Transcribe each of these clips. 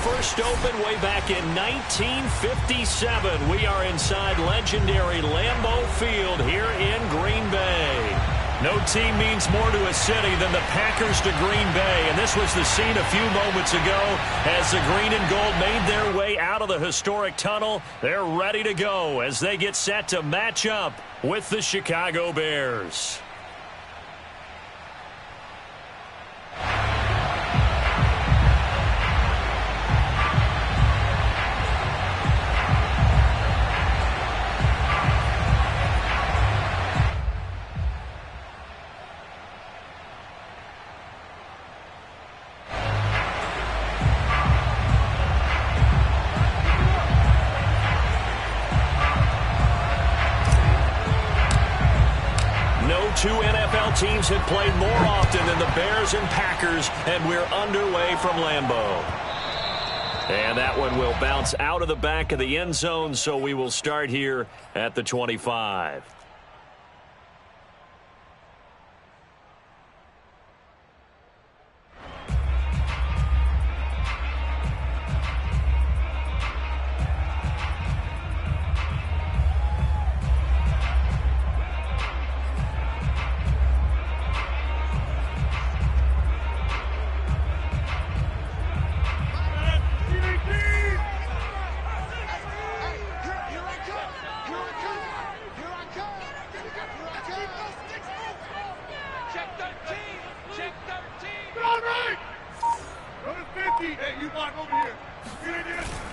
first opened way back in 1957. We are inside legendary Lambeau Field here in Green Bay. No team means more to a city than the Packers to Green Bay, and this was the scene a few moments ago as the green and gold made their way out of the historic tunnel. They're ready to go as they get set to match up with the Chicago Bears. Two NFL teams have played more often than the Bears and Packers, and we're underway from Lambeau. And that one will bounce out of the back of the end zone, so we will start here at the 25.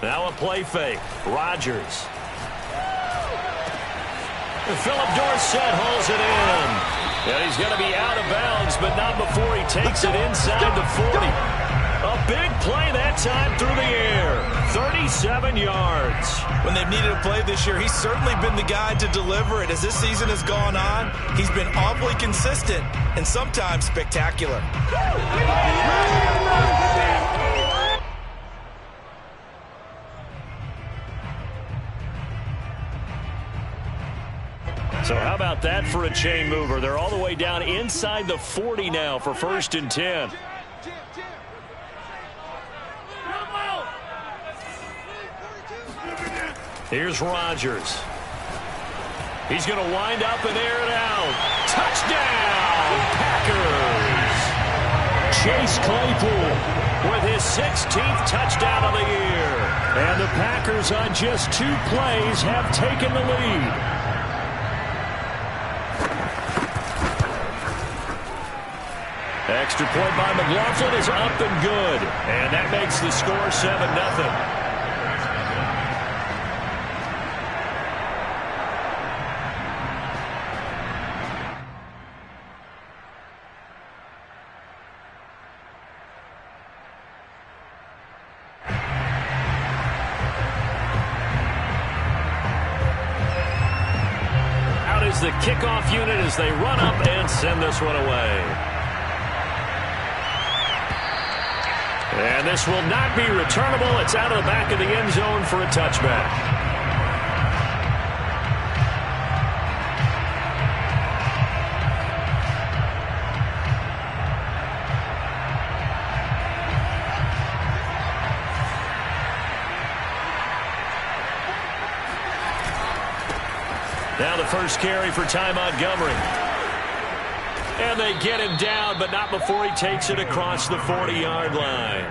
Now a play fake. Rodgers. Philip Dorsett holds it in. And he's going to be out of bounds, but not before he takes it inside the 40. A big play that time through the air. 37 yards. When they've needed a play this year, he's certainly been the guy to deliver it. As this season has gone on, he's been awfully consistent and sometimes spectacular. So how about that for a chain mover? They're all the way down inside the 40 now for 1st and 10. Here's Rodgers. He's going to wind up and air it out. Touchdown, Packers! Chase Claypool with his 16th touchdown of the year. And the Packers on just 2 plays have taken the lead. Extra point by McLaughlin is up and good. And that makes the score 7-0. Out is the kickoff unit as they run up and send this one away. And this will not be returnable. It's out of the back of the end zone for a touchback. Now the first carry for Ty Montgomery. And they get him down, but not before he takes it across the 40-yard line.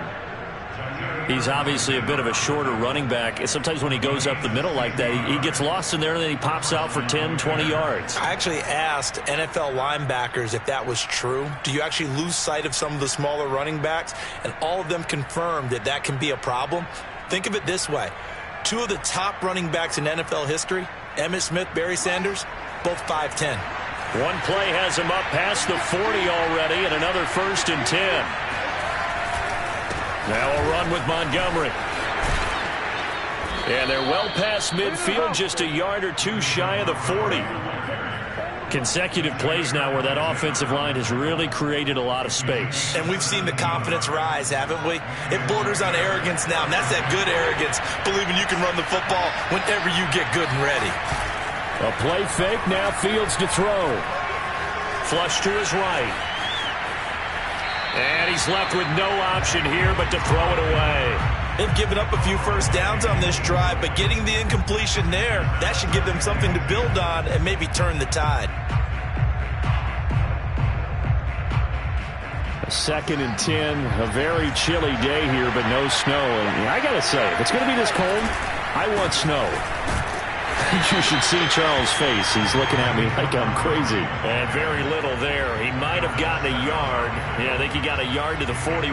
He's obviously a bit of a shorter running back. And sometimes when he goes up the middle like that, he gets lost in there, and then he pops out for 10, 20 yards. I actually asked NFL linebackers if that was true. Do you actually lose sight of some of the smaller running backs? And all of them confirmed that that can be a problem. Think of it this way. 2 of the top running backs in NFL history, Emmitt Smith, Barry Sanders, both 5'10". One play has him up past the 40 already, and another 1st and 10. Now a run with Montgomery. And they're well past midfield, just a yard or 2 shy of the 40. Consecutive plays now where that offensive line has really created a lot of space. And we've seen the confidence rise, haven't we? It borders on arrogance now, and that's that good arrogance, believing you can run the football whenever you get good and ready. A play fake, now Fields to throw. Flush to his right. And he's left with no option here but to throw it away. They've given up a few first downs on this drive, but getting the incompletion there, that should give them something to build on and maybe turn the tide. 2nd and 10, a very chilly day here, but no snow. And I got to say, if it's going to be this cold, I want snow. You should see Charles' face. He's looking at me like I'm crazy. And very little there. He might have gotten a yard. Yeah, I think he got a yard to the 41.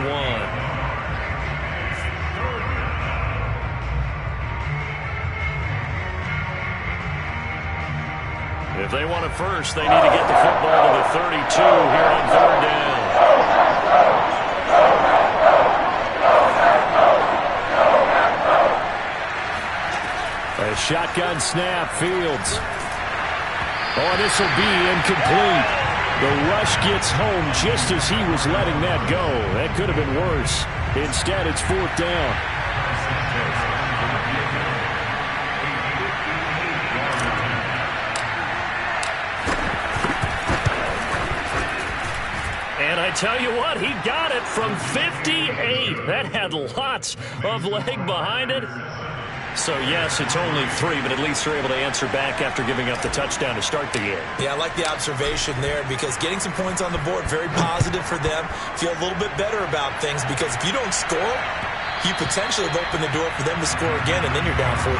If they want it first, they need to get the football to the 32 here on 3rd down. A shotgun snap, Fields. Oh, this will be incomplete. The rush gets home just as he was letting that go. That could have been worse. Instead, it's 4th down. And I tell you what, he got it from 58. That had lots of leg behind it. So, yes, it's only 3, but at least they're able to answer back after giving up the touchdown to start the game. Yeah, I like the observation there because getting some points on the board, very positive for them. Feel a little bit better about things because if you don't score, you potentially have opened the door for them to score again, and then you're down 14.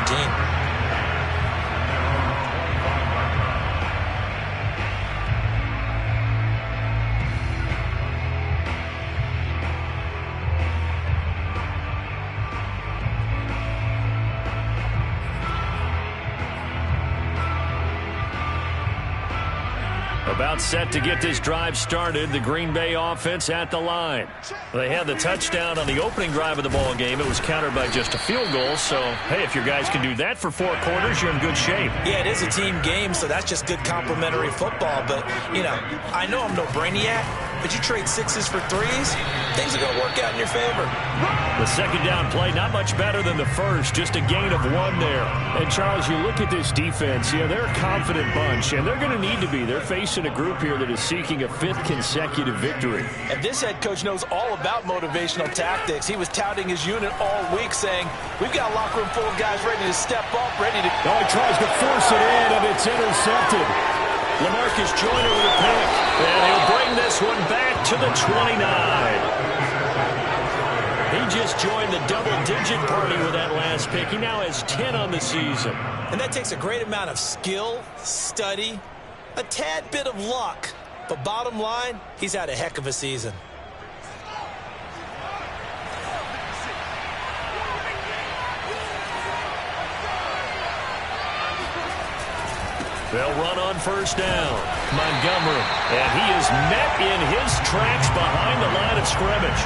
About set to get this drive started. The Green Bay offense at the line. They had the touchdown on the opening drive of the ball game. It was countered by just a field goal. So, hey, if your guys can do that for 4 quarters, you're in good shape. Yeah, it is a team game, so that's just good complementary football. But, you know, I know I'm no brainiac, but you trade 6s for 3s, things are going to work out in your favor. The 2nd down play, not much better than the first, just a gain of 1 there. And, Charles, you look at this defense, yeah, they're a confident bunch, and they're going to need to be. They're facing a group here that is seeking a 5th consecutive victory. And this head coach knows all about motivational tactics. He was touting his unit all week, saying, we've got a locker room full of guys ready to step up, ready to... Oh, he tries to force it in, and it's intercepted. LaMarcus Joyner with a pick, and he'll bring this one back to the 29. He just joined the double-digit party with that last pick. He now has 10 on the season. And that takes a great amount of skill, study, a tad bit of luck. But bottom line, he's had a heck of a season. They'll run on 1st down. Montgomery, and he is met in his tracks behind the line of scrimmage.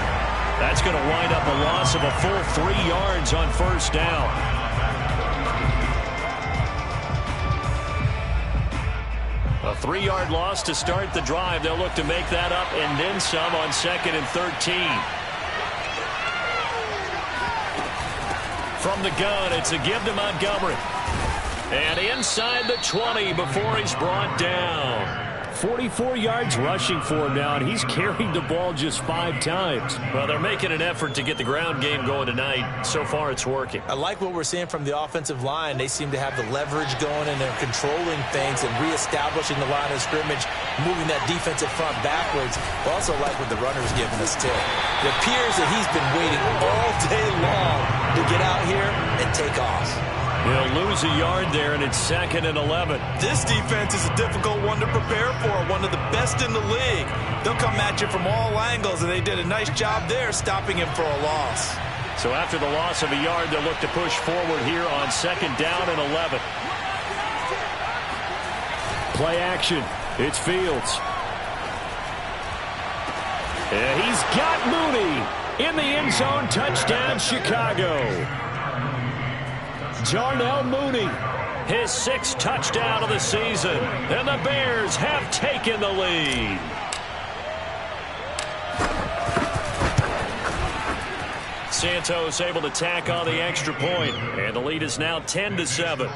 That's going to wind up a loss of a full 3 yards on 1st down. A 3-yard loss to start the drive. They'll look to make that up and then some on 2nd and 13. From the gun, it's a give to Montgomery. And inside the 20 before he's brought down. 44 yards rushing for him now, and he's carried the ball just 5 times. Well, they're making an effort to get the ground game going tonight. So far, it's working. I like what we're seeing from the offensive line. They seem to have the leverage going, and they're controlling things and reestablishing the line of scrimmage, moving that defensive front backwards. I also like what the runner's giving us, too. It appears that he's been waiting all day long to get out here and take off. He'll lose a yard there, and it's 2nd and 11. This defense is a difficult one to prepare for, one of the best in the league. They'll come at you from all angles, and they did a nice job there stopping him for a loss. So after the loss of a yard, they'll look to push forward here on 2nd down and 11. Play action. It's Fields. And he's got Mooney in the end zone. Touchdown, Chicago. Darnell Mooney, his 6th touchdown of the season, and the Bears have taken the lead. Santos able to tack on the extra point, and the lead is now 10-7.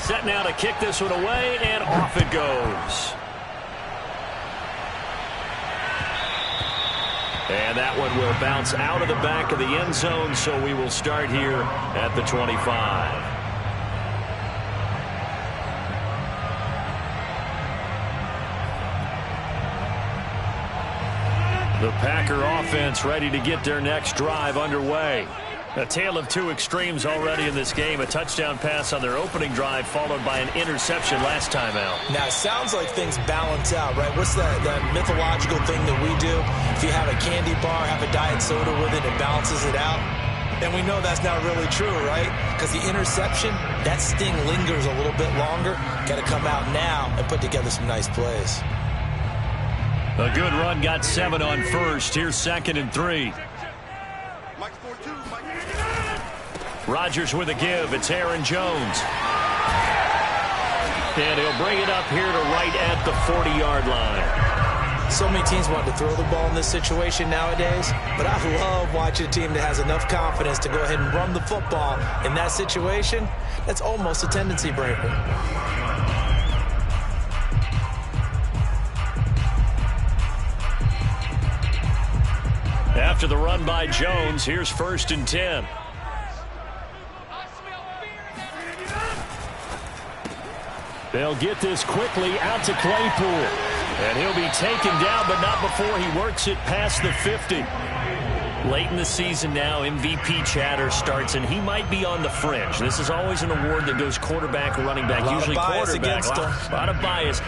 Set now to kick this one away, and off it goes. And that one will bounce out of the back of the end zone, so we will start here at the 25. The Packer offense ready to get their next drive underway. A tale of two extremes already in this game. A touchdown pass on their opening drive followed by an interception last time out. Now, it sounds like things balance out, right? What's that mythological thing that we do? If you have a candy bar, have a diet soda with it, it balances it out. And we know that's not really true, right? Because the interception, that sting lingers a little bit longer. Got to come out now and put together some nice plays. A good run, got 7 on first. Here's 2nd and 3. Rodgers with a give. It's Aaron Jones. And he'll bring it up here to right at the 40-yard line. So many teams want to throw the ball in this situation nowadays, but I love watching a team that has enough confidence to go ahead and run the football in that situation. That's almost a tendency breaker. After the run by Jones, here's 1st and 10. They'll get this quickly out to Claypool. And he'll be taken down, but not before he works it past the 50. Late in the season now, MVP chatter starts, and he might be on the fringe. This is always an award that goes quarterback or running back, usually quarterback. A lot of bias.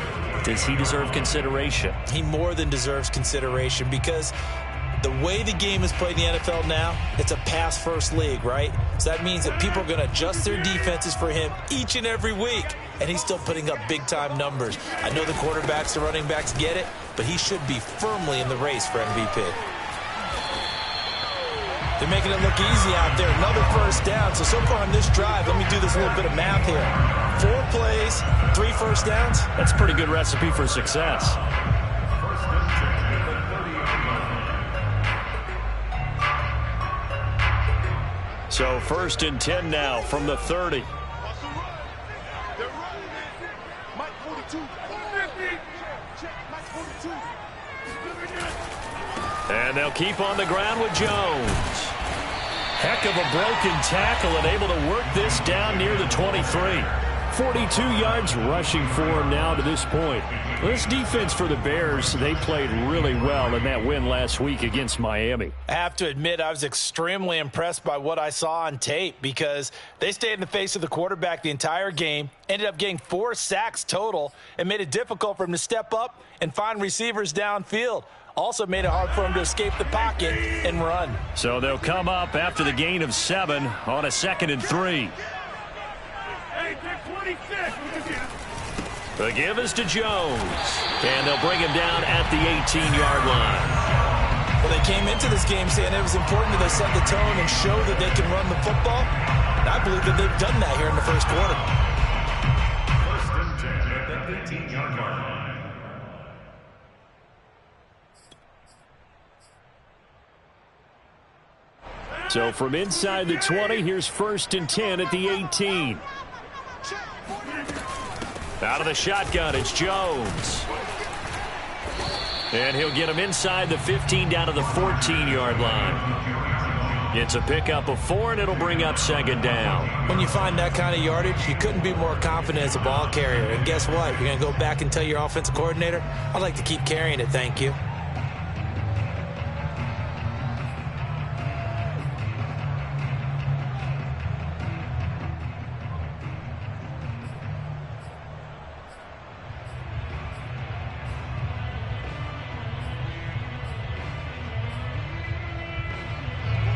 Does he deserve consideration? He more than deserves consideration because the way the game is played in the NFL now, it's a pass-first league, right? So that means that people are going to adjust their defenses for him each and every week, and he's still putting up big-time numbers. I know the quarterbacks, the running backs get it, but he should be firmly in the race for MVP. They're making it look easy out there. Another 1st down. So far on this drive, let me do this little bit of math here. 4 plays, 3 1st downs. That's a pretty good recipe for success. So 1st and 10 now from the 30. And they'll keep on the ground with Jones. Heck of a broken tackle and able to work this down near the 23. 42 yards rushing for him now to this point. This defense for the Bears, they played really well in that win last week against Miami. I have to admit, I was extremely impressed by what I saw on tape because they stayed in the face of the quarterback the entire game, ended up getting 4 sacks total, and made it difficult for him to step up and find receivers downfield. Also made it hard for him to escape the pocket and run. So they'll come up after the gain of 7 on a 2nd and 3. The give is to Jones. And they'll bring him down at the 18-yard line. Well, they came into this game saying it was important that they set the tone and show that they can run the football. And I believe that they've done that here in the 1st quarter. 1st and 10 at the 18-yard line. So from inside the 20, here's 1st and 10 at the 18. Out of the shotgun, it's Jones. And he'll get him inside the 15 down to the 14-yard line. It's a pickup of 4, and it'll bring up 2nd down. When you find that kind of yardage, you couldn't be more confident as a ball carrier. And guess what? You're going to go back and tell your offensive coordinator, I'd like to keep carrying it, thank you.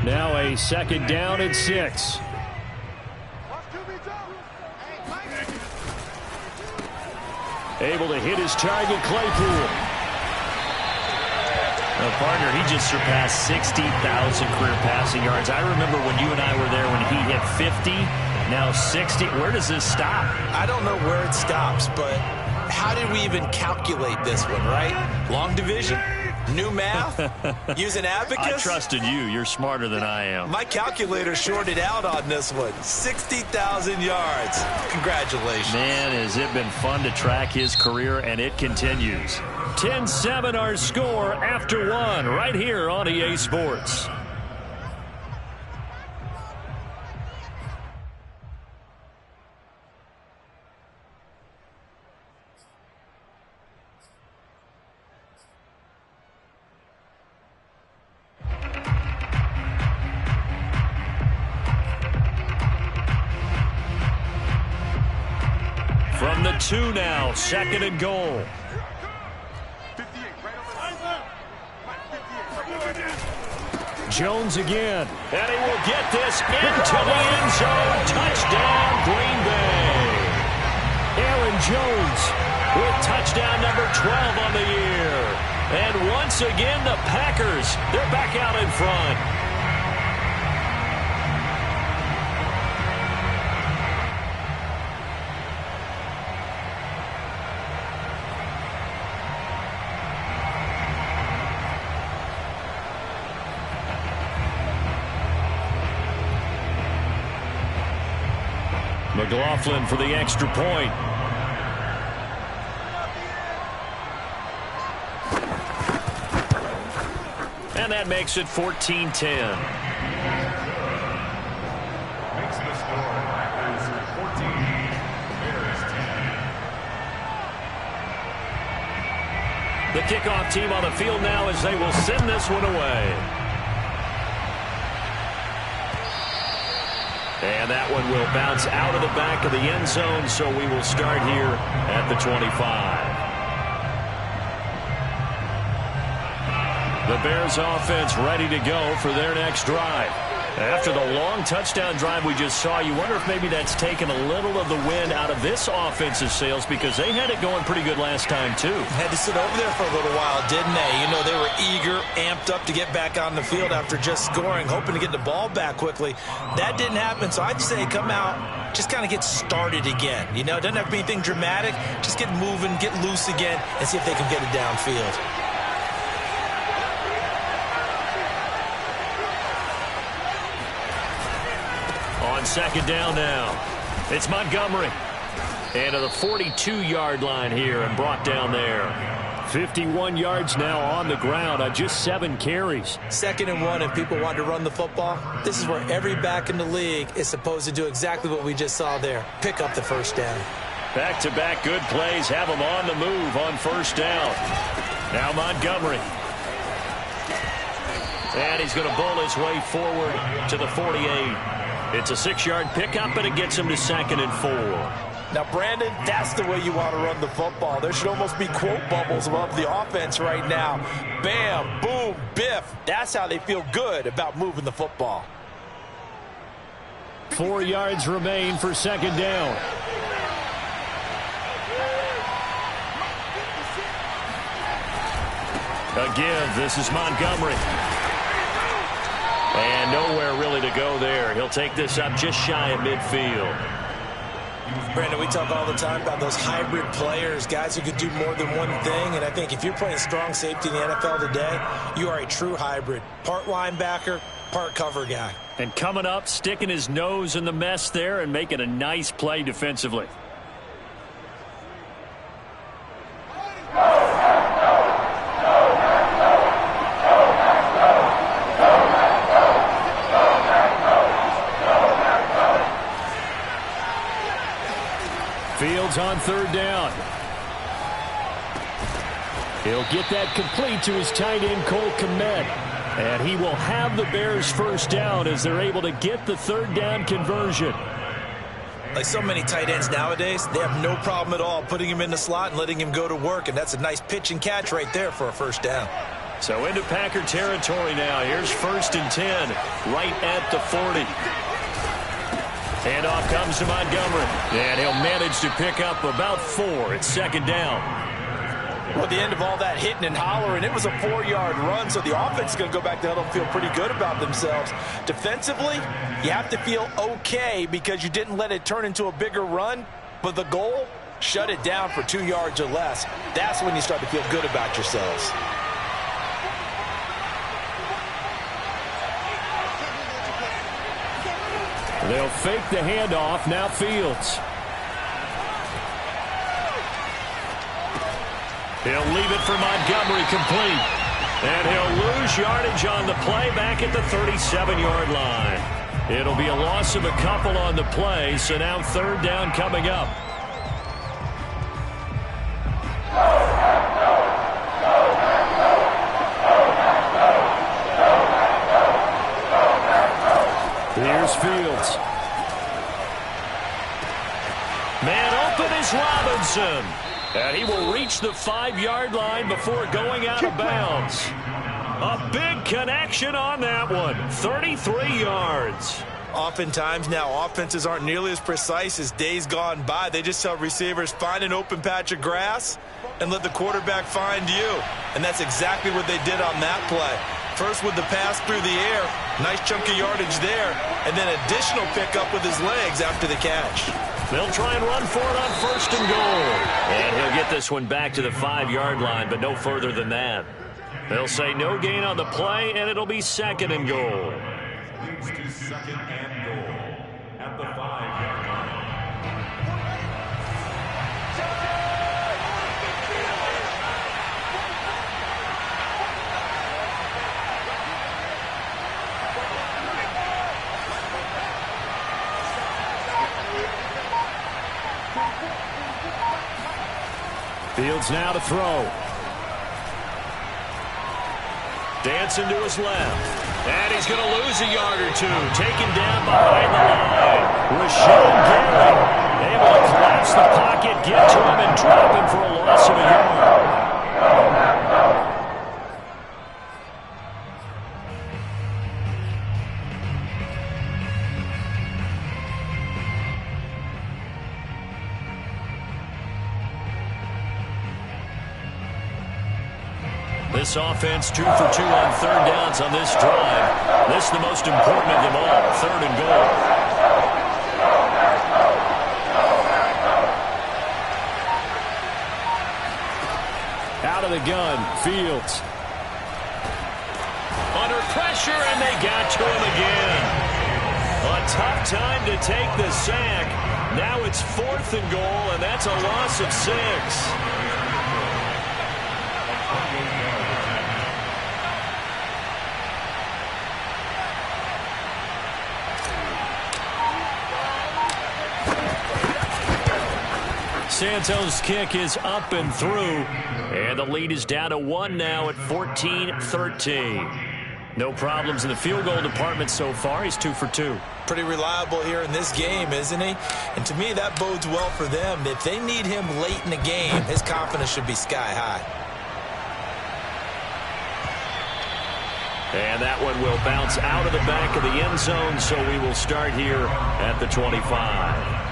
Now a 2nd down and 6. Able to hit his target, Claypool. Now, partner, he just surpassed 60,000 career passing yards. I remember when you and I were there when he hit 50, now 60. Where does this stop? I don't know where it stops, but how did we even calculate this one, right? Long division? New math? Using abacus? I trusted you. You're smarter than I am. My calculator shorted out on this one. 60,000 yards. Congratulations. Man, has it been fun to track his career, and it continues. 10-7 our score after one right here on EA Sports. From the 2 now, 2nd and goal. Jones again, and he will get this into the end zone. Touchdown, Green Bay. Aaron Jones with touchdown number 12 on the year. And once again, the Packers, they're back out in front. McLaughlin for the extra point. And that makes it 14-10. Makes the score Packers 14, Bears 10. The kickoff team on the field now as they will send this one away. And that one will bounce out of the back of the end zone, so we will start here at the 25. The Bears offense ready to go for their next drive. After the long touchdown drive we just saw, you wonder if maybe that's taken a little of the wind out of this offensive sails, because they had it going pretty good last time too. Had to sit over there for a little while, didn't they? You know, they were eager, amped up to get back on the field after just scoring, hoping to get the ball back quickly. That didn't happen, so I'd say come out, just kind of get started again. You know, it doesn't have to be anything dramatic. Just get moving, get loose again, and see if they can get it downfield. On 2nd down now, it's Montgomery. And to the 42-yard line here and brought down there. 51 yards now on the ground on just 7 carries. 2nd and 1, and people want to run the football. This is where every back in the league is supposed to do exactly what we just saw there. Pick up the first down. Back-to-back good plays have them on the move on 1st down. Now Montgomery. And he's going to bowl his way forward to the 48. It's a 6-yard pickup, and it gets him to 2nd and 4. Now, Brandon, that's the way you want to run the football. There should almost be quote bubbles above the offense right now. Bam, boom, biff. That's how they feel good about moving the football. 4 yards remain for 2nd down. A give. This is Montgomery. And nowhere really to go there. He'll take this up just shy of midfield. Brandon, we talk all the time about those hybrid players, guys who could do more than one thing. And I think if you're playing strong safety in the NFL today, you are a true hybrid. Part linebacker, part cover guy. And coming up, sticking his nose in the mess there and making a nice play defensively. Fields on 3rd down. He'll get that complete to his tight end, Cole Kmet. And he will have the Bears' 1st down as they're able to get the 3rd down conversion. Like so many tight ends nowadays, they have no problem at all putting him in the slot and letting him go to work. And that's a nice pitch and catch right there for a 1st down. So into Packer territory now. Here's 1st and 10, right at the 40. Handoff comes to Montgomery. And he'll manage to pick up about 4. It's 2nd down. Well, at the end of all that hitting and hollering, it was a 4-yard run, so the offense is going to go back to huddle and feel pretty good about themselves. Defensively, you have to feel okay because you didn't let it turn into a bigger run, but the goal, shut it down for 2 yards or less. That's when you start to feel good about yourselves. They'll fake the handoff. Now Fields. He'll leave it for Montgomery complete. And he'll lose yardage on the play back at the 37-yard line. It'll be a loss of a couple on the play, so now third down coming up. Here's Fields. Man open is Robinson. And he will reach the 5-yard line before going out of bounds. A big connection on that one. 33 yards. Oftentimes now, offenses aren't nearly as precise as days gone by. They just tell receivers, find an open patch of grass and let the quarterback find you. And that's exactly what they did on that play. First with the pass through the air, nice chunk of yardage there, and then additional pickup with his legs after the catch. They'll try and run for it on first and goal. And he'll get this one back to the 5-yard line, but no further than that. They'll say no gain on the play, and it'll be second and goal. Leads to second and goal at the 5-yard line. Fields now to throw. Dancing to his left. And he's going to lose a yard or two. Taken down behind the line. Rashawn Gary able to collapse the pocket, get to him, and drop him for a loss of a yard. This offense 2 for 2 on third downs on this drive. This is the most important of them all, third and goal. Out of the gun, Fields. Under pressure, and they got to him again. A tough time to take the sack. Now it's fourth and goal, and that's a loss of 6. Santos' kick is up and through, and the lead is down to 1 now at 14-13. No problems in the field goal department so far. He's 2 for 2. Pretty reliable here in this game, isn't he? And to me, that bodes well for them. If they need him late in the game, his confidence should be sky high. And that one will bounce out of the back of the end zone, so we will start here at the 25.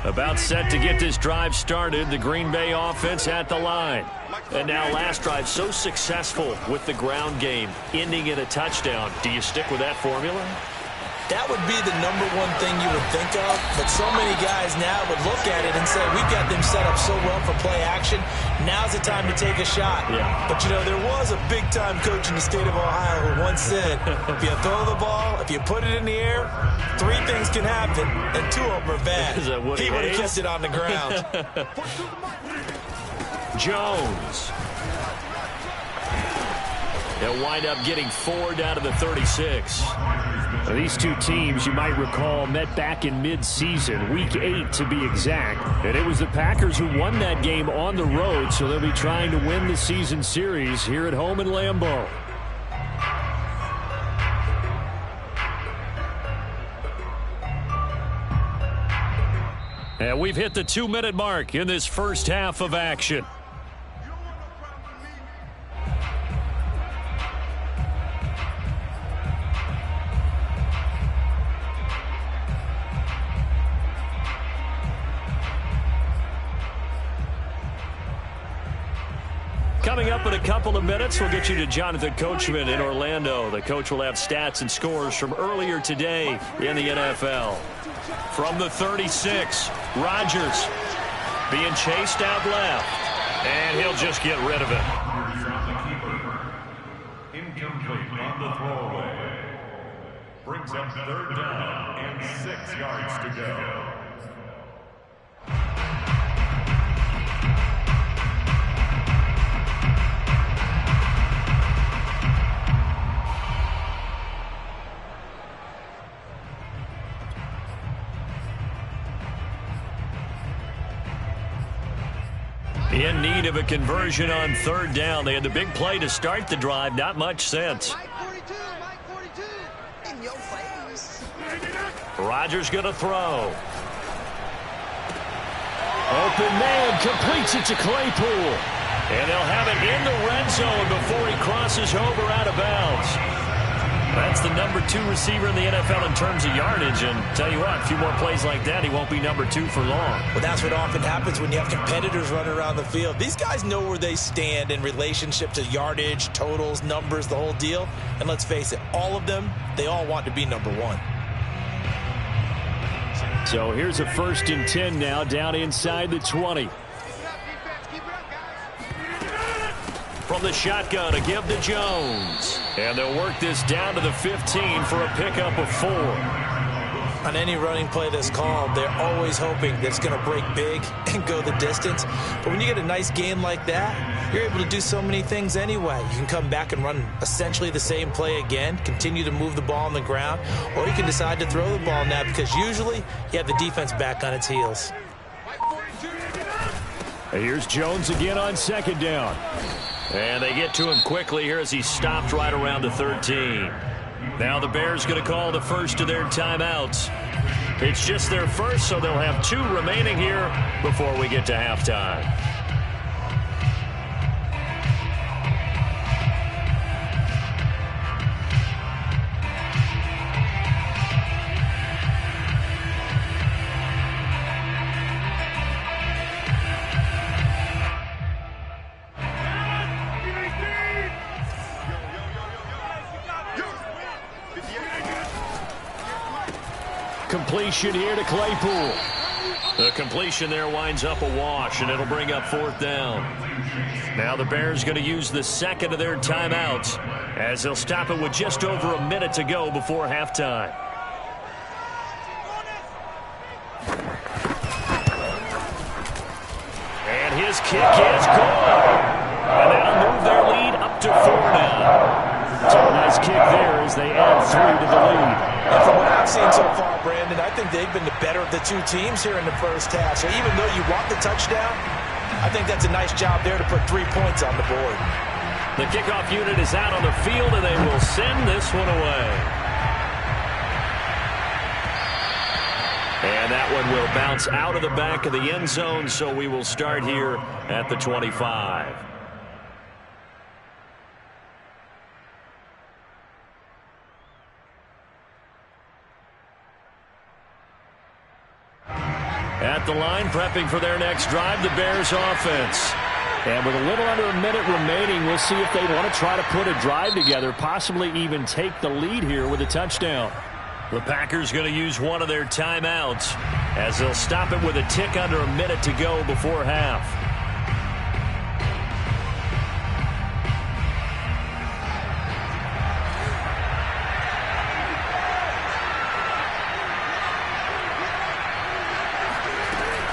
About set to get this drive started, the Green Bay offense at the line. And now last drive so successful with the ground game, ending in a touchdown. Do you stick with that formula? That would be the number one thing you would think of, but so many guys now would look at it and say, we've got them set up so well for play action, now's the time to take a shot. Yeah. But, you know, there was a big-time coach in the state of Ohio who once said, if you throw the ball, if you put it in the air, 3 things can happen, and 2 of them are bad. He would have kept it on the ground. Jones. They'll wind up getting 4 down to the 36. Now, these two teams, you might recall, met back in mid-season, Week 8 to be exact. And it was the Packers who won that game on the road, so they'll be trying to win the season series here at home in Lambeau. And we've hit the 2-minute mark in this first half of action. Coming up in a couple of minutes, we'll get you to Jonathan Coachman in Orlando. The coach will have stats and scores from earlier today in the NFL. From the 36, Rodgers. being chased out left. And he'll just get rid of it. Incomplete on the throwaway. Brings up 3rd down and 6 yards to go. In need of a conversion on 3rd down. They had the big play to start the drive. Not much sense. Mike 42, in your face. Rodgers going to throw. Open man, completes it to Claypool. And they'll have it in the red zone before he crosses over out of bounds. That's the number 2 receiver in the NFL in terms of yardage. And tell you what, a few more plays like that, he won't be number 2 for long. Well, that's what often happens when you have competitors running around the field. These guys know where they stand in relationship to yardage, totals, numbers, the whole deal. And let's face it, all of them, they all want to be number 1. So here's a 1st and 10 now, down inside the 20. From the shotgun, a give to Jones. And they'll work this down to the 15 for a pickup of 4. On any running play that's called, they're always hoping that it's going to break big and go the distance. But when you get a nice game like that, you're able to do so many things anyway. You can come back and run essentially the same play again, continue to move the ball on the ground, or you can decide to throw the ball now because usually you have the defense back on its heels. Here's Jones again on 2nd down. And they get to him quickly here as he stopped right around the 13. Now the Bears going to call the first of their timeouts. It's just their first, so they'll have 2 remaining here before we get to halftime. Completion here to Claypool. The completion there winds up a wash, and it'll bring up 4th down. Now the Bears going to use the 2nd of their timeouts as they'll stop it with just over a minute to go before halftime. And his kick is good. And that'll move their lead up to 4 now. So a nice kick there as they add 3 to the lead. And from what I've seen so far, Brandon, I think they've been the better of the 2 teams here in the first half. So even though you want the touchdown, I think that's a nice job there to put 3 points on the board. The kickoff unit is out on the field, and they will send this one away. And that one will bounce out of the back of the end zone, so we will start here at the 25. At the line, prepping for their next drive, the Bears offense. And with a little under a minute remaining, we'll see if they want to try to put a drive together, possibly even take the lead here with a touchdown. The Packers going to use one of their timeouts as they'll stop it with a tick under a minute to go before half.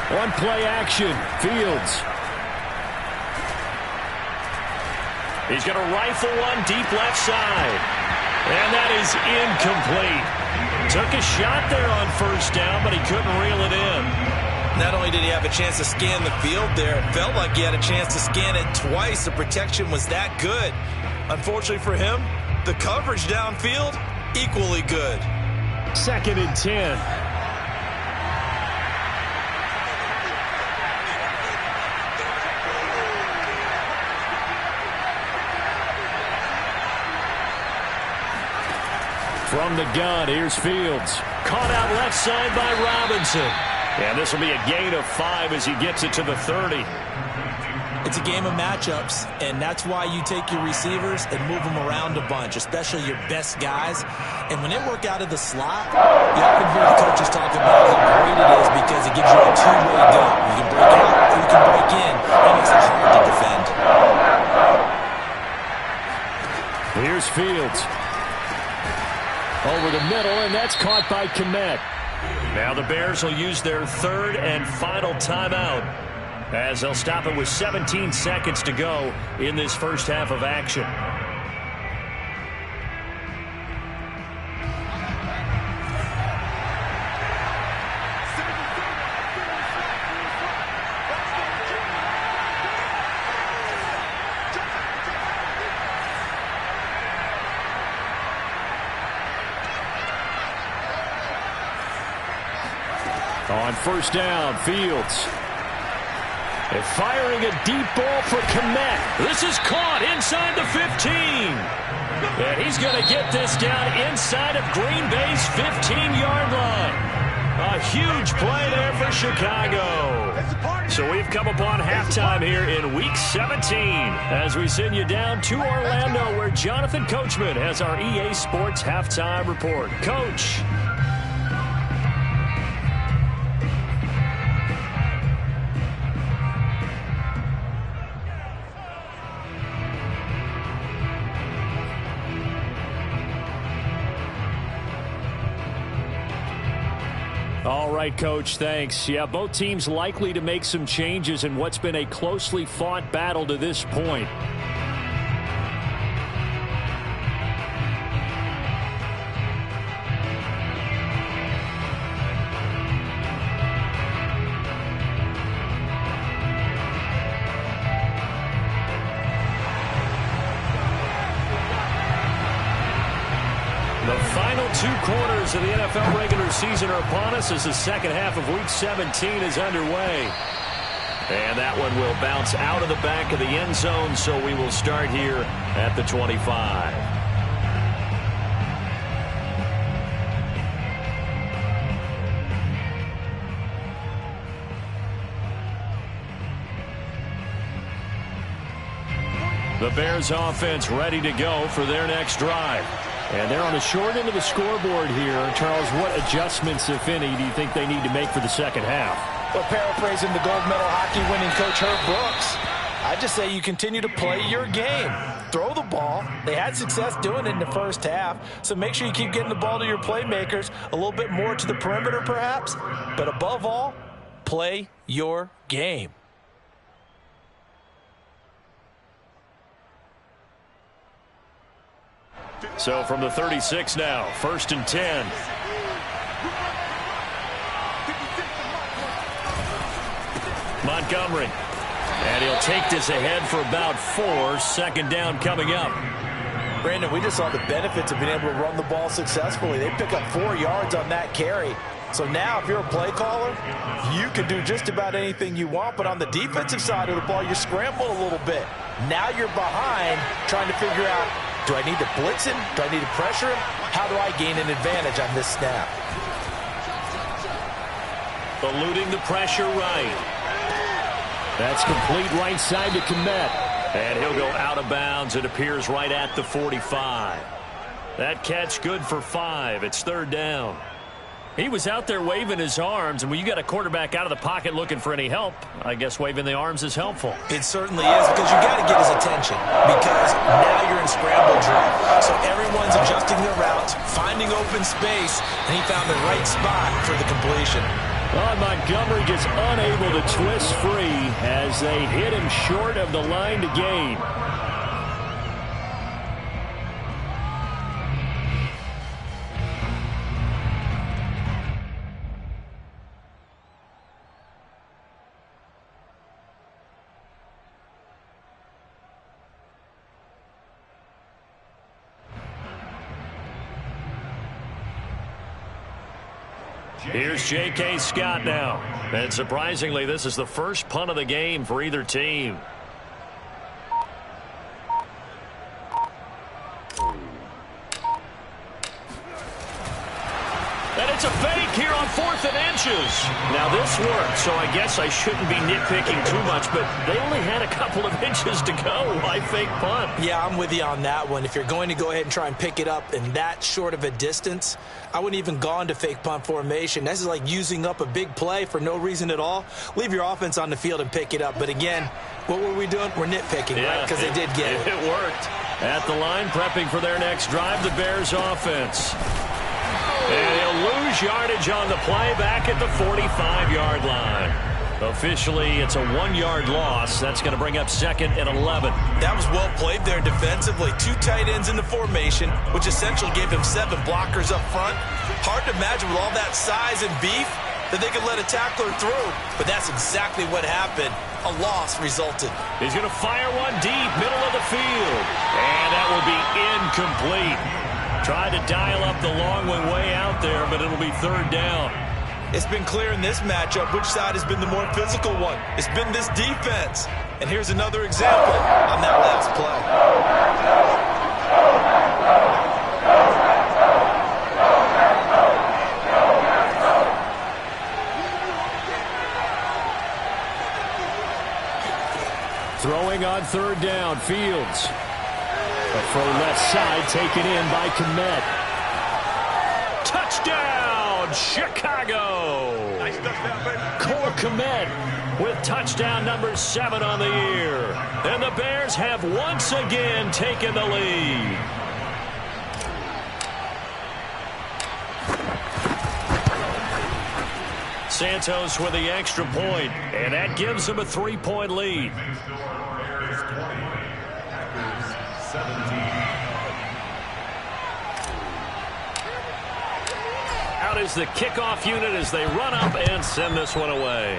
One play action, Fields. He's going to rifle one deep left side. And that is incomplete. Took a shot there on 1st down, but he couldn't reel it in. Not only did he have a chance to scan the field there, it felt like he had a chance to scan it twice. The protection was that good. Unfortunately for him, the coverage downfield, equally good. 2nd and 10. From the gun, here's Fields. Caught out left side by Robinson. And this will be a gain of 5 as he gets it to the 30. It's a game of matchups, and that's why you take your receivers and move them around a bunch, especially your best guys. And when they work out of the slot, you often hear the coaches talk about how great it is because it gives you a two-way go. You can break out or you can break in. That makes it hard to defend. Here's Fields. Over the middle, and that's caught by Kmet. Now the Bears will use their third and final timeout, as they'll stop it with 17 seconds to go in this first half of action. On first down, Fields. They're firing a deep ball for Kmet. This is caught inside the 15. And he's going to get this down inside of Green Bay's 15-yard line. A huge play there for Chicago. So we've come upon halftime here in Week 17 as we send you down to Orlando, where Jonathan Coachman has our EA Sports Halftime Report. Coach. All right, Coach, thanks. Yeah, both teams likely to make some changes in what's been a closely fought battle to this point. The final two quarters of the NFL regular season are upon us as the second half of Week 17 is underway. And that one will bounce out of the back of the end zone, so we will start here at the 25. The Bears offense ready to go for their next drive. And they're on the short end of the scoreboard here. Charles, what adjustments, if any, do you think they need to make for the second half? Well, paraphrasing the gold medal hockey winning coach Herb Brooks, I just say you continue to play your game. Throw the ball. They had success doing it in the first half, so make sure you keep getting the ball to your playmakers, a little bit more to the perimeter perhaps, but above all, play your game. So from the 36 now, 1st and 10. Montgomery. And he'll take this ahead for about 4. Second down coming up. Brandon, we just saw the benefits of being able to run the ball successfully. They pick up 4 yards on that carry. So now if you're a play caller, you can do just about anything you want. But on the defensive side of the ball, you scramble a little bit. Now you're behind trying to figure out, do I need to blitz him? Do I need to pressure him? How do I gain an advantage on this snap? Eluding the pressure right. That's complete right side to Kmet. And he'll go out of bounds. It appears right at the 45. That catch good for 5. It's 3rd down. He was out there waving his arms, and when you got a quarterback out of the pocket looking for any help, I guess waving the arms is helpful. It certainly is, because you got to get his attention, because now you're in scramble drill. So everyone's adjusting their routes, finding open space, and he found the right spot for the completion. Well, Montgomery gets unable to twist free as they hit him short of the line to gain. Here's J.K. Scott now. And surprisingly, this is the first punt of the game for either team. And it's a fake here on 4th and inches. Now, this worked, so I guess I shouldn't be nitpicking too much, but they only had a couple of inches to go. Why fake punt? Yeah, I'm with you on that one. If you're going to go ahead and try and pick it up in that short of a distance, I wouldn't even gone to fake punt formation. This is like using up a big play for no reason at all. Leave your offense on the field and pick it up. But again, what were we doing? We're nitpicking, right? Because they did get it. It worked. At the line, prepping for their next drive, the Bears offense. And he'll lose yardage on the play back at the 45-yard line. Officially, it's a 1-yard loss. That's going to bring up 2nd and 11. That was well played there defensively. 2 tight ends in the formation, which essentially gave him 7 blockers up front. Hard to imagine with all that size and beef that they could let a tackler through. But that's exactly what happened. A loss resulted. He's going to fire one deep, middle of the field. And that will be incomplete. Tried to dial up the long one way out there, but it'll be 3rd down. It's been clear in this matchup which side has been the more physical one. It's been this defense. And here's another example on that last play. Throwing on 3rd down, Fields. From left side, taken in by Kmet. Touchdown, Chicago! Nice touchdown, baby. Cole Kmet with touchdown number 7 on the year. And the Bears have once again taken the lead. Santos with the extra point, and that gives them a 3-point lead. Bears 20, Packers 17. Out is the kickoff unit as they run up and send this one away.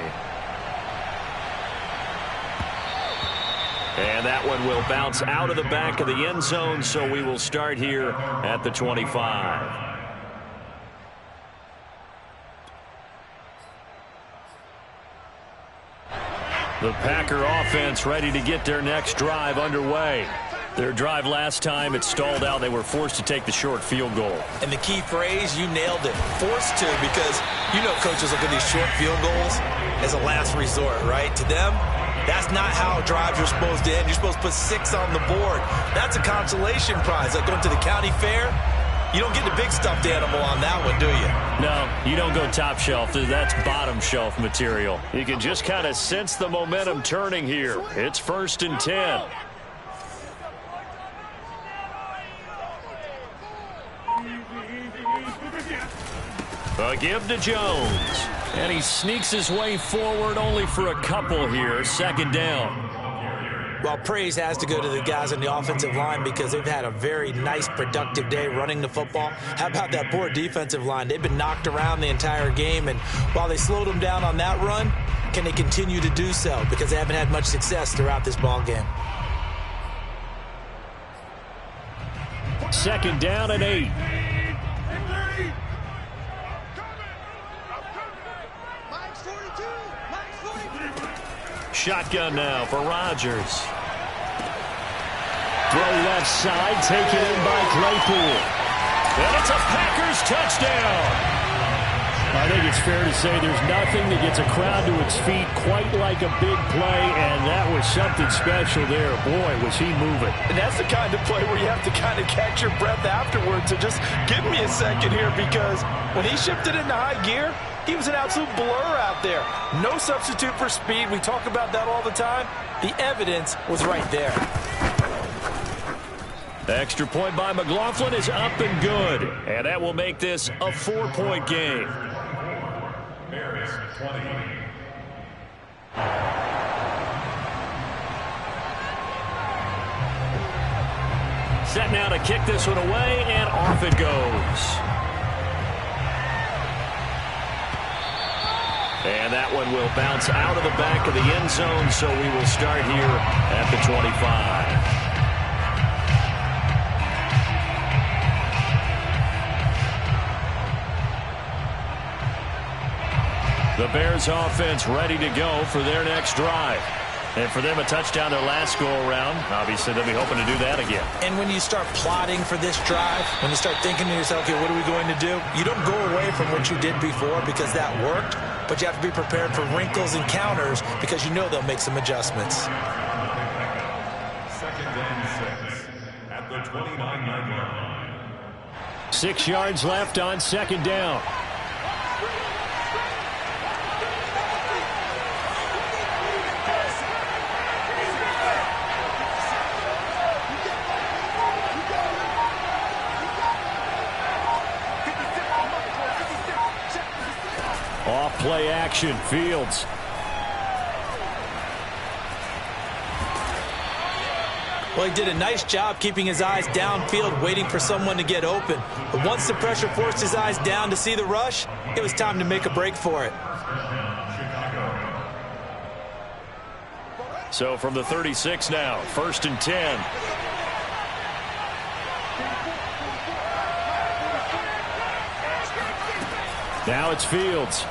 And that one will bounce out of the back of the end zone, so we will start here at the 25. The Packer offense ready to get their next drive underway. Their drive last time, it stalled out. They were forced to take the short field goal. And the key phrase, you nailed it. Forced to, because you know coaches look at these short field goals as a last resort, right? To them, that's not how drives are supposed to end. You're supposed to put 6 on the board. That's a consolation prize. Like going to the county fair, you don't get the big stuffed animal on that one, do you? No, you don't go top shelf. That's bottom shelf material. You can just kind of sense the momentum turning here. It's 1st and 10. A give to Jones. And he sneaks his way forward only for a couple here. 2nd down. Well, praise has to go to the guys on the offensive line because they've had a very nice, productive day running the football. How about that poor defensive line? They've been knocked around the entire game, and while they slowed them down on that run, can they continue to do so? Because they haven't had much success throughout this ball game. 2nd down and 8. Shotgun now for Rodgers. Throw left side, taken in by Claypool. And it's a Packers touchdown. I think it's fair to say there's nothing that gets a crowd to its feet quite like a big play, and that was something special there. Boy, was he moving. And that's the kind of play where you have to kind of catch your breath afterwards. So just give me a second here, because when he shifted into high gear, he was an absolute blur out there. No substitute for speed. We talk about that all the time. The evidence was right there. The extra point by McLaughlin is up and good. And that will make this a 4-point game. Bears 20. Set now to kick this one away, and off it goes. And that one will bounce out of the back of the end zone, so we will start here at the 25. The Bears offense ready to go for their next drive. And for them, a touchdown their last go-around. Obviously, they'll be hoping to do that again. And when you start plotting for this drive, when you start thinking to yourself, okay, what are we going to do? You don't go away from what you did before because that worked, but you have to be prepared for wrinkles and counters because you know they'll make some adjustments. 2nd and 6 at the 29-yard line. 6 yards left on 2nd down. Off play action, Fields. Well, he did a nice job keeping his eyes downfield, waiting for someone to get open. But once the pressure forced his eyes down to see the rush, it was time to make a break for it. So from the 36 now, 1st and 10. Now it's Fields.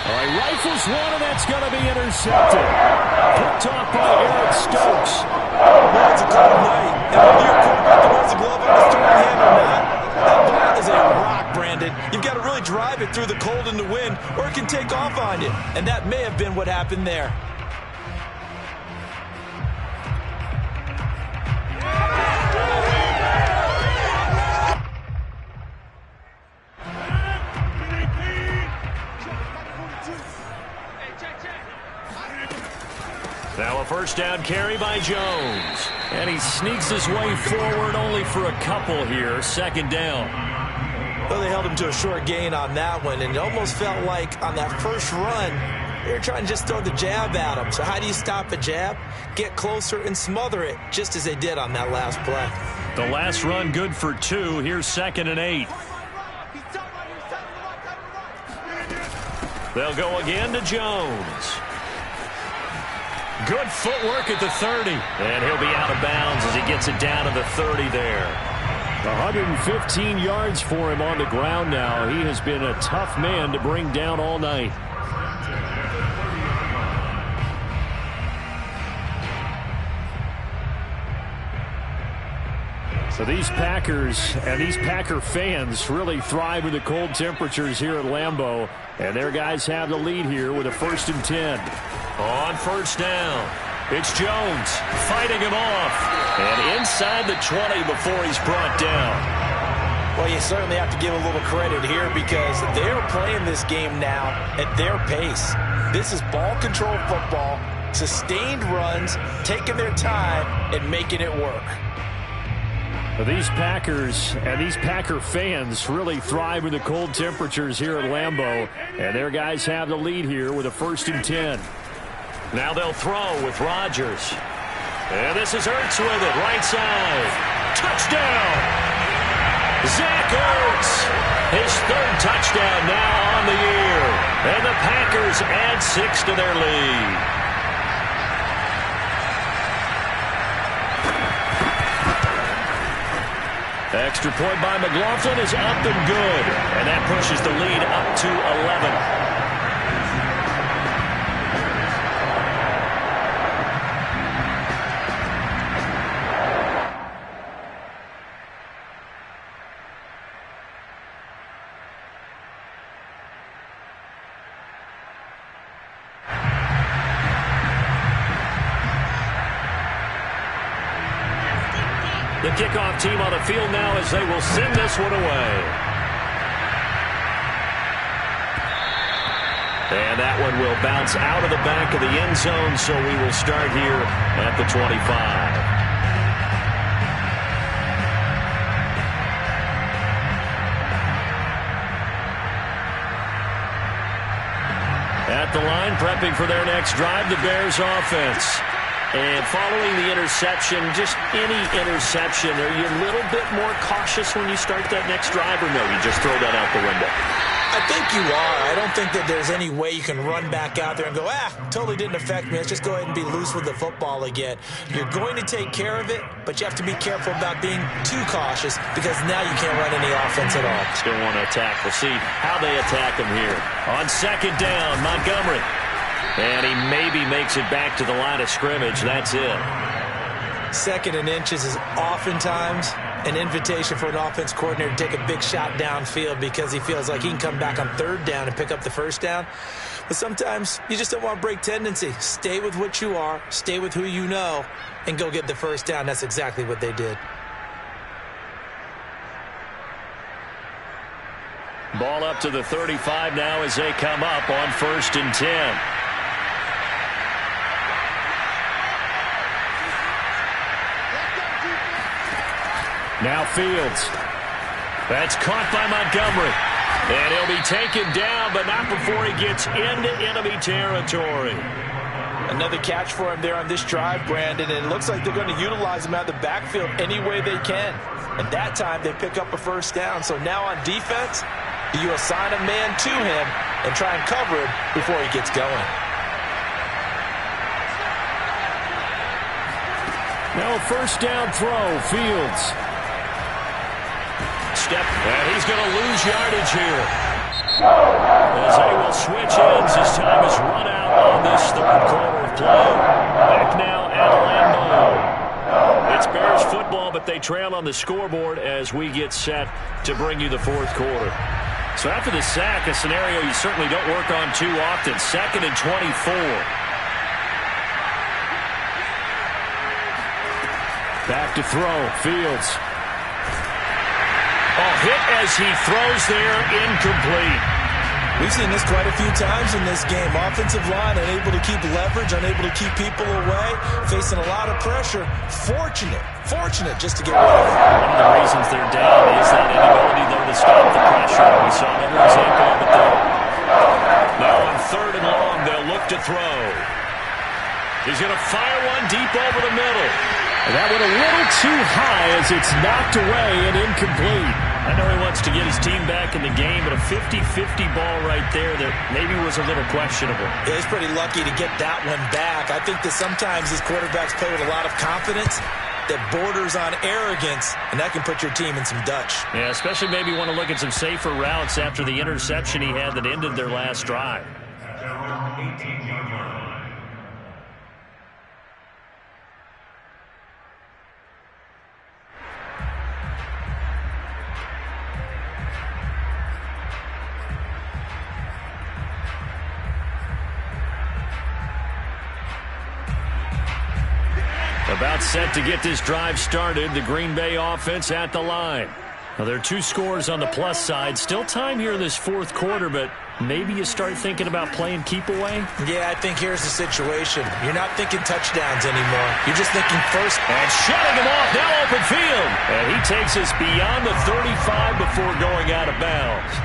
All right, rifles one, and that's going to be intercepted. Picked off by Eric Stokes. Well, it's a cold night. And whether your quarterback wears a glove on his throwing hand or not, that ball is a rock, Brandon. You've got to really drive it through the cold and the wind, or it can take off on you. And that may have been what happened there. Now a 1st down carry by Jones. And he sneaks his way forward only for a couple here. 2nd down. Well, they held him to a short gain on that one, and it almost felt like on that first run, they were trying to just throw the jab at him. So how do you stop a jab? Get closer and smother it, just as they did on that last play. The last run good for 2. Here's 2nd and 8. They'll go again to Jones. Good footwork at the 30. And he'll be out of bounds as he gets it down to the 30 there. 115 yards for him on the ground now. He has been a tough man to bring down all night. So these Packers and these Packer fans really thrive in the cold temperatures here at Lambeau. And their guys have the lead here with a 1st and 10. On 1st down, it's Jones fighting him off. And inside the 20 before he's brought down. Well, you certainly have to give a little credit here because they're playing this game now at their pace. This is ball control football, sustained runs, taking their time and making it work. These Packers and these Packer fans really thrive in the cold temperatures here at Lambeau. And their guys have the lead here with a 1st and 10. Now they'll throw with Rodgers. And this is Ertz with it, right side. Touchdown! Zach Ertz, his 3rd touchdown now on the year. And the Packers add 6 to their lead. Extra point by McLaughlin is up and good. And that pushes the lead up to 11. The kickoff team on the field now as they will send this one away. And that one will bounce out of the back of the end zone, so we will start here at the 25. At the line, prepping for their next drive, the Bears offense. And following the interception, just any interception, are you a little bit more cautious when you start that next drive, or no, you just throw that out the window? I think you are. I don't think that there's any way you can run back out there and go, totally didn't affect me. Let's just go ahead and be loose with the football again. You're going to take care of it, but you have to be careful about being too cautious because now you can't run any offense at all. Still want to attack. We'll see how they attack him here. On second down, Montgomery. And he maybe makes it back to the line of scrimmage. That's it. Second and inches is oftentimes an invitation for an offense coordinator to take a big shot downfield because he feels like he can come back on third down and pick up the first down. But sometimes you just don't want to break tendency. Stay with what you are, stay with who you know, and go get the first down. That's exactly what they did. Ball up to the 35 now as they come up on 1st and 10. Now Fields. That's caught by Montgomery. And he'll be taken down, but not before he gets into enemy territory. Another catch for him there on this drive, Brandon, and it looks like they're going to utilize him out of the backfield any way they can. And that time they pick up a first down. So now on defense, you assign a man to him and try and cover him before he gets going. Now a first down throw, Fields. Step, and he's going to lose yardage here. As they will switch ends as time is run out on this third quarter of play. Back now at Lambeau. It's Bears football, but they trail on the scoreboard as we get set to bring you the fourth quarter. So after the sack, a scenario you certainly don't work on too often. 2nd and 24. Back to throw, Fields. Hit as he throws there, incomplete. We've seen this quite a few times in this game. Offensive line unable to keep leverage, unable to keep people away, facing a lot of pressure. Fortunate just to get rid of it. One of the reasons they're down is that inability, though, to stop the pressure. We saw another example of it there. Now on 3rd and long, they'll look to throw. He's going to fire one deep over the middle. And that went a little too high as it's knocked away and incomplete. I know he wants to get his team back in the game, but a 50-50 ball right there that maybe was a little questionable. Yeah, he's pretty lucky to get that one back. I think that sometimes these quarterbacks play with a lot of confidence that borders on arrogance, and that can put your team in some Dutch. Yeah, especially maybe want to look at some safer routes after the interception he had that ended their last drive. About set to get this drive started. The Green Bay offense at the line. Now, there are 2 scores on the plus side. Still time here in this fourth quarter, but maybe you start thinking about playing keep away? Yeah, I think here's the situation. You're not thinking touchdowns anymore. You're just thinking first. And shutting him off. Now open field. And he takes us beyond the 35 before going out of bounds.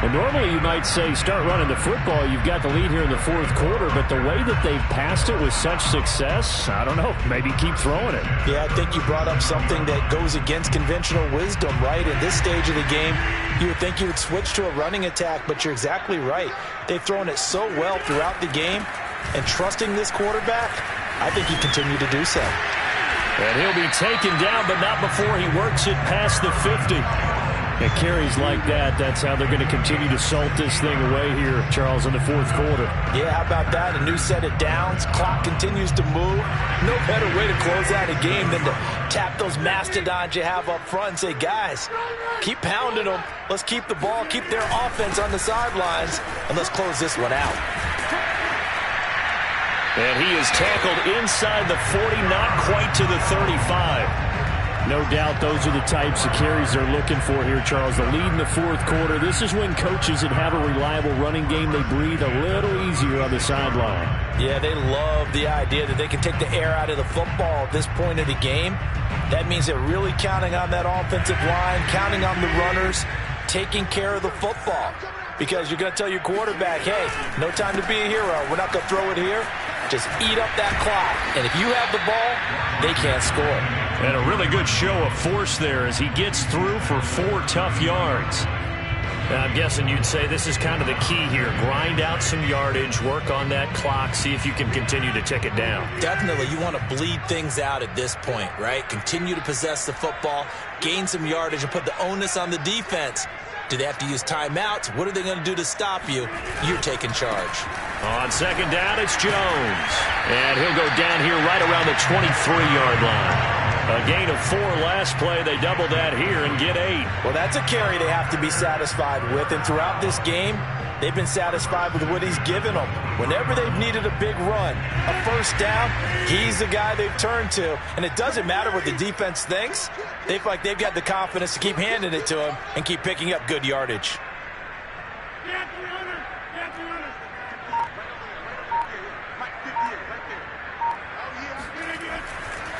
And normally you might say start running the football. You've got the lead here in the fourth quarter, but the way that they've passed it with such success, I don't know, maybe keep throwing it. Yeah, I think you brought up something that goes against conventional wisdom, right? In this stage of the game, you would think you would switch to a running attack, but you're exactly right. They've thrown it so well throughout the game, and trusting this quarterback, I think he continued to do so. And he'll be taken down, but not before he works it past the 50. It carries like that. That's how they're going to continue to salt this thing away here, Charles, in the fourth quarter. Yeah, how about that? A new set of downs. Clock continues to move. No better way to close out a game than to tap those mastodons you have up front and say, guys, keep pounding them. Let's keep the ball, keep their offense on the sidelines, and let's close this one out. And he is tackled inside the 40, not quite to the 35. No doubt those are the types of carries they're looking for here, Charles. The lead in the fourth quarter. This is when coaches that have a reliable running game, they breathe a little easier on the sideline. Yeah, they love the idea that they can take the air out of the football at this point of the game. That means they're really counting on that offensive line, counting on the runners, taking care of the football. Because you're going to tell your quarterback, hey, no time to be a hero. We're not going to throw it here. Just eat up that clock. And if you have the ball, they can't score. And a really good show of force there as he gets through for 4 tough yards. I'm guessing you'd say this is kind of the key here. Grind out some yardage, work on that clock, see if you can continue to tick it down. Definitely, you want to bleed things out at this point, right? Continue to possess the football, gain some yardage, and put the onus on the defense. Do they have to use timeouts? What are they going to do to stop you? You're taking charge. On second down, it's Jones. And he'll go down here right around the 23-yard line. A gain of 4 last play. They double that here and get 8. Well, that's a carry they have to be satisfied with. And throughout this game, they've been satisfied with what he's given them. Whenever they've needed a big run, a first down, he's the guy they've turned to. And it doesn't matter what the defense thinks. They feel like they've got the confidence to keep handing it to him and keep picking up good yardage.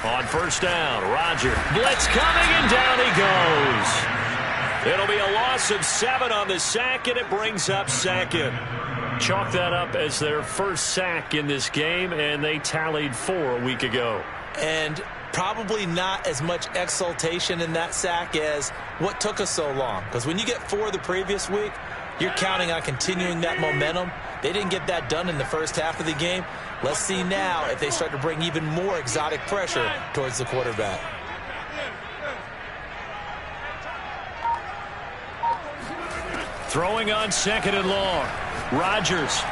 On first down, Roger. Blitz coming, and down he goes. It'll be a loss of 7 on the sack, and it brings up second. Chalk that up as their first sack in this game, and they tallied 4 a week ago. And probably not as much exultation in that sack as what took us so long. Because when you get 4 the previous week, you're counting on continuing that momentum. They didn't get that done in the first half of the game. Let's see now if they start to bring even more exotic pressure towards the quarterback. Throwing on second and long. Rodgers.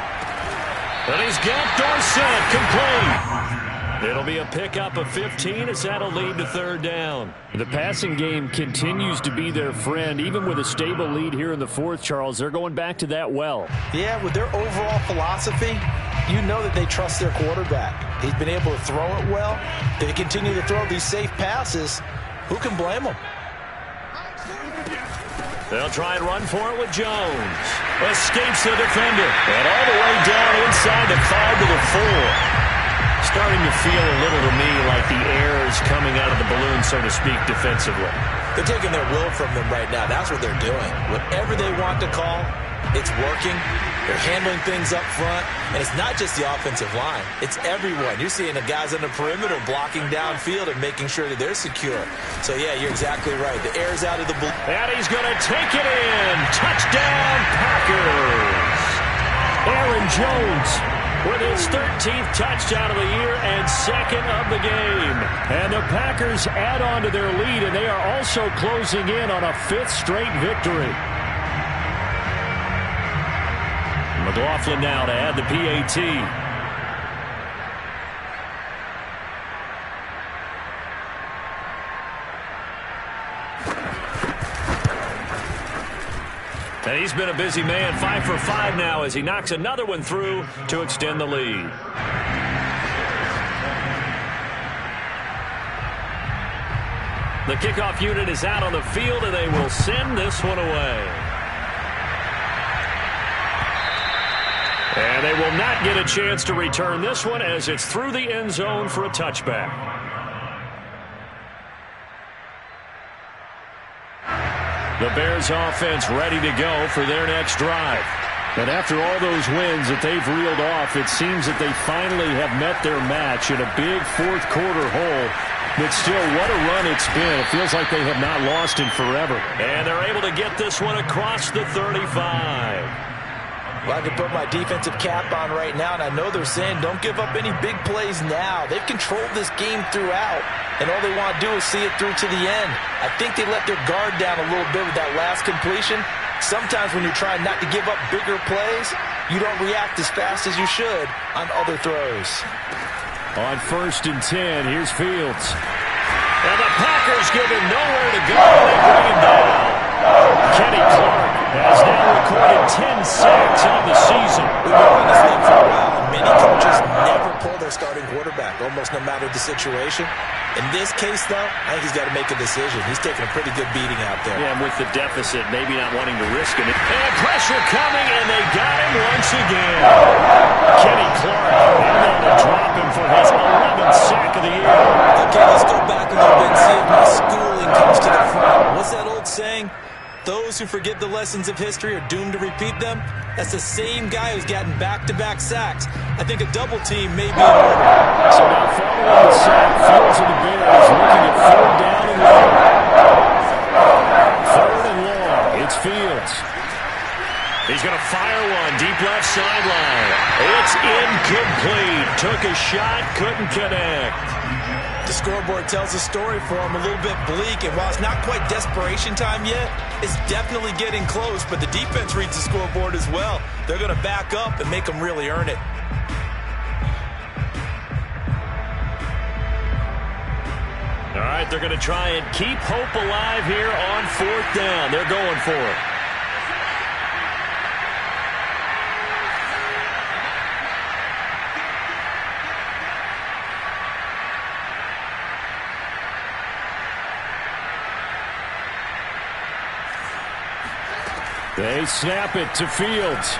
And he's got Dorsett complete. It'll be a pickup of 15 as that'll lead to third down. The passing game continues to be their friend. Even with a stable lead here in the fourth, Charles, they're going back to that well. Yeah, with their overall philosophy, you know that they trust their quarterback. He's been able to throw it well. They continue to throw these safe passes. Who can blame them? They'll try and run for it with Jones. Escapes the defender. And all the way down inside the 5 to the 4. Starting to feel a little to me like the air is coming out of the balloon, so to speak, defensively. They're taking their will from them right now. That's what they're doing. Whatever they want to call, it's working. They're handling things up front. And it's not just the offensive line. It's everyone. You're seeing the guys on the perimeter blocking downfield and making sure that they're secure. So, yeah, you're exactly right. The air's out of the balloon. And he's going to take it in. Touchdown, Packers. Aaron Jones with his 13th touchdown of the year and second of the game. And the Packers add on to their lead, and they are also closing in on a 5th straight victory. McLaughlin now to add the PAT. And he's been a busy man, 5 for 5 now as he knocks another one through to extend the lead. The kickoff unit is out on the field, and they will send this one away. And they will not get a chance to return this one as it's through the end zone for a touchback. The Bears offense ready to go for their next drive. And after all those wins that they've reeled off, it seems that they finally have met their match in a big fourth quarter hole. But still, what a run it's been. It feels like they have not lost in forever. And they're able to get this one across the 35. Well, I can put my defensive cap on right now, and I know they're saying don't give up any big plays now. They've controlled this game throughout, and all they want to do is see it through to the end. I think they let their guard down a little bit with that last completion. Sometimes when you're trying not to give up bigger plays, you don't react as fast as you should on other throws. On 1st and 10, here's Fields. And the Packers give him nowhere to go. They bring him down. Kenny Clark has now recorded 10 sacks on the season. We've been on this league for a while, and many coaches never pull their starting quarterback, almost no matter the situation. In this case, though, I think he's got to make a decision. He's taking a pretty good beating out there. Yeah, and with the deficit, maybe not wanting to risk it. And pressure coming, and they got him once again. Kenny Clark, and they're going to drop him for his 11th sack of the year. Okay, let's go back a little bit and see if my schooling comes to the front. What's that old saying? Those who forget the lessons of history are doomed to repeat them. That's the same guy who's gotten back-to-back sacks. I think a double team may be in order. So now following the sack, Fields of the Bears looking at 3rd down and long. 3rd and long. It's Fields. sideline. It's incomplete. Took a shot, couldn't connect. The scoreboard tells a story for him, a little bit bleak, and while it's not quite desperation time yet, it's definitely getting close, but the defense reads the scoreboard as well. They're going to back up and make them really earn it. All right, they're going to try and keep hope alive here on 4th down. They're going for it. They snap it to Fields.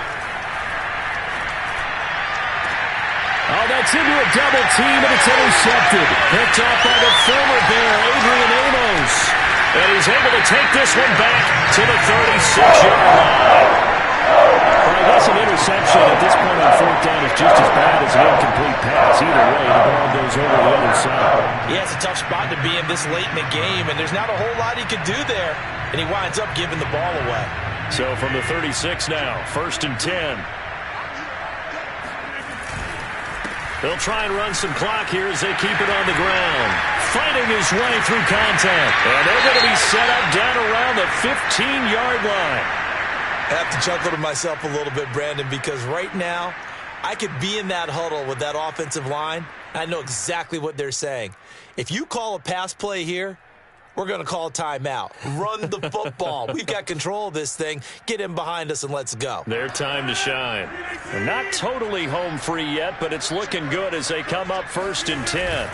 Oh, that's into a double team, and it's intercepted. Picked off by the former Bear, Adrian Amos. And he's able to take this one back to the 36-yard line. Well, I guess an interception at this point on 4th down is just as bad as an incomplete pass. Either way, the ball goes over the other side. Yeah, it's a tough spot to be in this late in the game, and there's not a whole lot he could do there. And he winds up giving the ball away. So from the 36 now, 1st and 10. They'll try and run some clock here as they keep it on the ground. Fighting his way through contact. And they're going to be set up down around the 15-yard line. I have to chuckle to myself a little bit, Brandon, because right now I could be in that huddle with that offensive line. I know exactly what they're saying. If you call a pass play here, we're going to call a timeout. Run the football. We've got control of this thing. Get in behind us and let's go. Their time to shine. They're not totally home free yet, but it's looking good as they come up 1st and 10.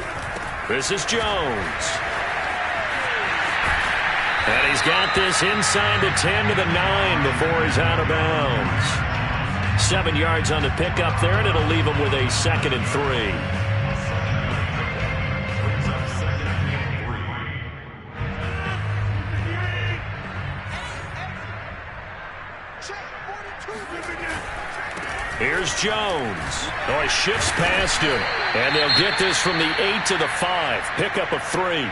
This is Jones. And he's got this inside the 10 to the 9 before he's out of bounds. 7 yards on the pickup there, and it'll leave him with a 2nd and 3. Here's Jones. Oh, he shifts past him. And they'll get this from the 8 to the 5. Pickup of 3.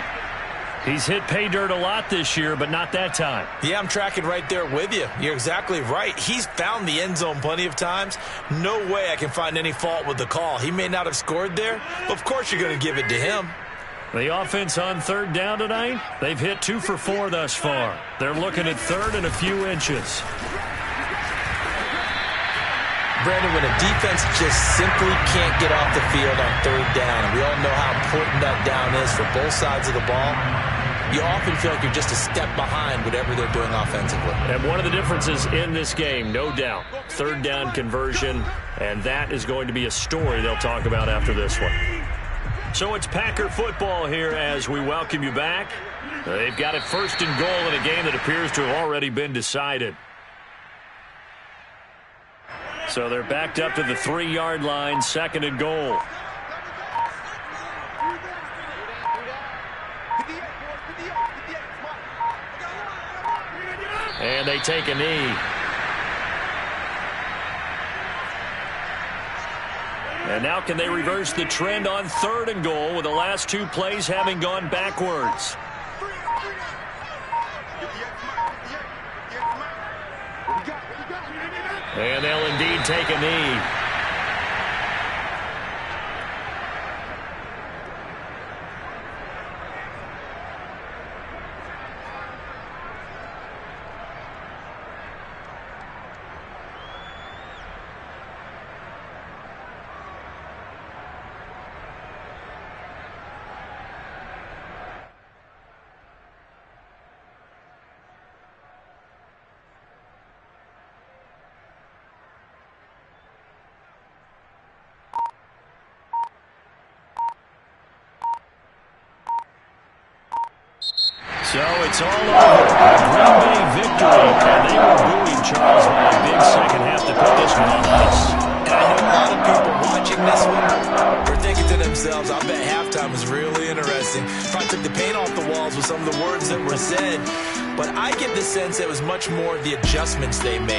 He's hit pay dirt a lot this year, but not that time. Yeah, I'm tracking right there with you. You're exactly right. He's found the end zone plenty of times. No way I can find any fault with the call. He may not have scored there, but of course you're going to give it to him. The offense on 3rd down tonight, they've hit 2 for 4 thus far. They're looking at 3rd and a few inches. Brandon, when a defense just simply can't get off the field on 3rd down, and we all know how important that down is for both sides of the ball, you often feel like you're just a step behind whatever they're doing offensively. And one of the differences in this game, no doubt, 3rd down conversion, and that is going to be a story they'll talk about after this one. So it's Packer football here as we welcome you back. They've got it 1st and goal in a game that appears to have already been decided. So they're backed up to the 3-yard line, 2nd and goal. And they take a knee. And now can they reverse the trend on 3rd and goal with the last 2 plays having gone backwards? And they'll indeed take a knee. So it's all over. A Green Bay victory, and they were booing Charles by a big second half to put this one on ice. And I know a lot of people watching this one are thinking to themselves, I bet halftime was really interesting. Probably took the paint off the walls with some of the words that were said. But I get the sense it was much more of the adjustments they made.